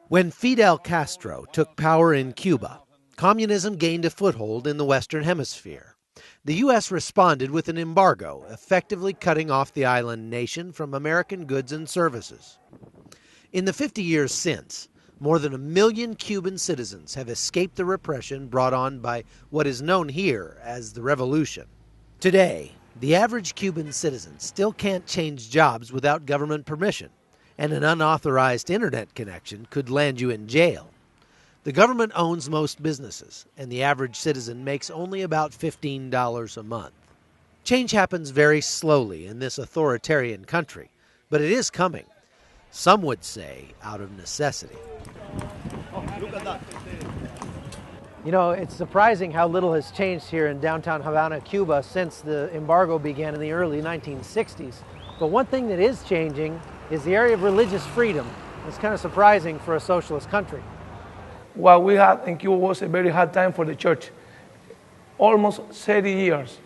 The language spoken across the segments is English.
When Fidel Castro took power in Cuba, communism gained a foothold in the Western Hemisphere. The U.S. responded with an embargo, effectively cutting off the island nation from American goods and services. In the 50 years since, more than 1 million Cuban citizens have escaped the repression brought on by what is known here as the Revolution. Today, the average Cuban citizen still can't change jobs without government permission, and an unauthorized internet connection could land you in jail. The government owns most businesses, and the average citizen makes only about $15 a month. Change happens very slowly in this authoritarian country, but it is coming. Some would say out of necessity. You know, it's surprising how little has changed here in downtown Havana, Cuba, since the embargo began in the early 1960s. But one thing that is changing is the area of religious freedom. It's kind of surprising for a socialist country. What we had in Cuba was a very hard time for the church. Almost 30 years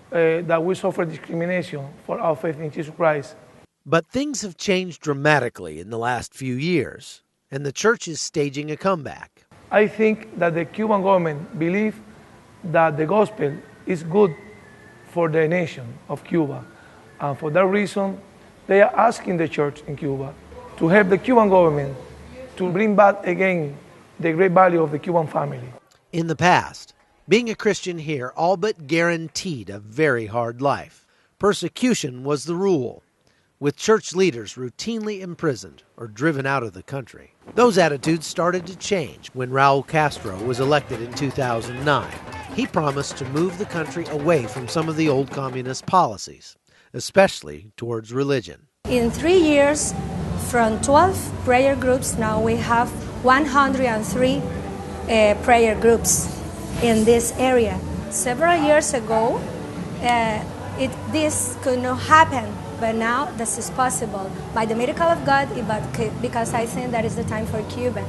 that we suffered discrimination for our faith in Jesus Christ. But things have changed dramatically in the last few years, and the church is staging a comeback. I think that the Cuban government believes that the gospel is good for the nation of Cuba. And for that reason, they are asking the church in Cuba to help the Cuban government to bring back again the great value of the Cuban family. In the past, being a Christian here all but guaranteed a very hard life. Persecution was the rule, with church leaders routinely imprisoned or driven out of the country. Those attitudes started to change when Raul Castro was elected in 2009. He promised to move the country away from some of the old communist policies, especially towards religion. In 3 years, from 12 prayer groups, now we have 103 prayer groups in this area. Several years ago, this could not happen, but now this is possible by the miracle of God, because I think that is the time for Cuba.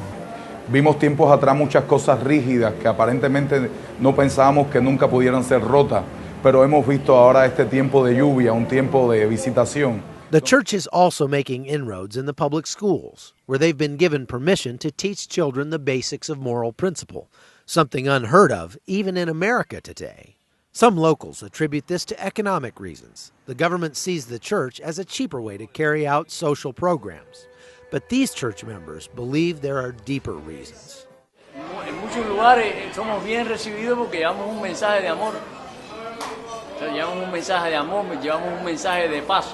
Vimos tiempos atrás muchas cosas rígidas que aparentemente no pensábamos que nunca pudieran ser rotas, pero hemos visto ahora este tiempo de lluvia, un tiempo de visitación. The church is also making inroads in the public schools, where they've been given permission to teach children the basics of moral principle, something unheard of even in America today. Some locals attribute this to economic reasons. The government sees the church as a cheaper way to carry out social programs. But these church members believe there are deeper reasons. En muchos lugares somos bien recibidos porque llevamos un mensaje de amor. Llevamos un mensaje de amor, llevamos un mensaje de paz.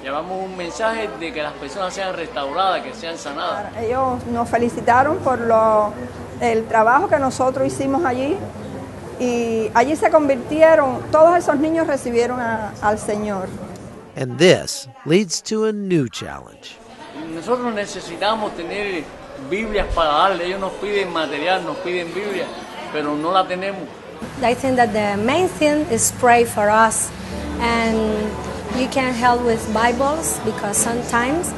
Llevamos un mensaje de que las personas sean restauradas, que sean sanadas. Ellos nos felicitaron por el trabajo que nosotros hicimos allí. Y allí se convirtieron, todos esos niños recibieron al Señor. And this leads to a new challenge. Nosotros necesitamos tener Biblias para darle. Ellos nos piden material, nos piden Biblia, pero no la tenemos. I think that the main thing is pray for us, and you can help with Bibles, because sometimes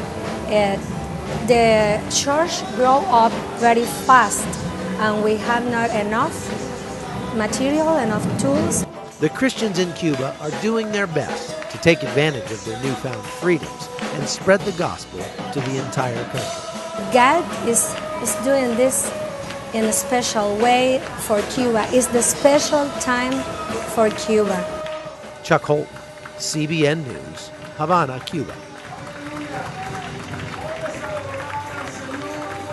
the church grow up very fast and we have not enough material, enough tools. The Christians in Cuba are doing their best to take advantage of their newfound freedoms and spread the gospel to the entire country. God is doing this in a special way for Cuba. It's the special time for Cuba. Chuck Holt, CBN News, Havana, Cuba.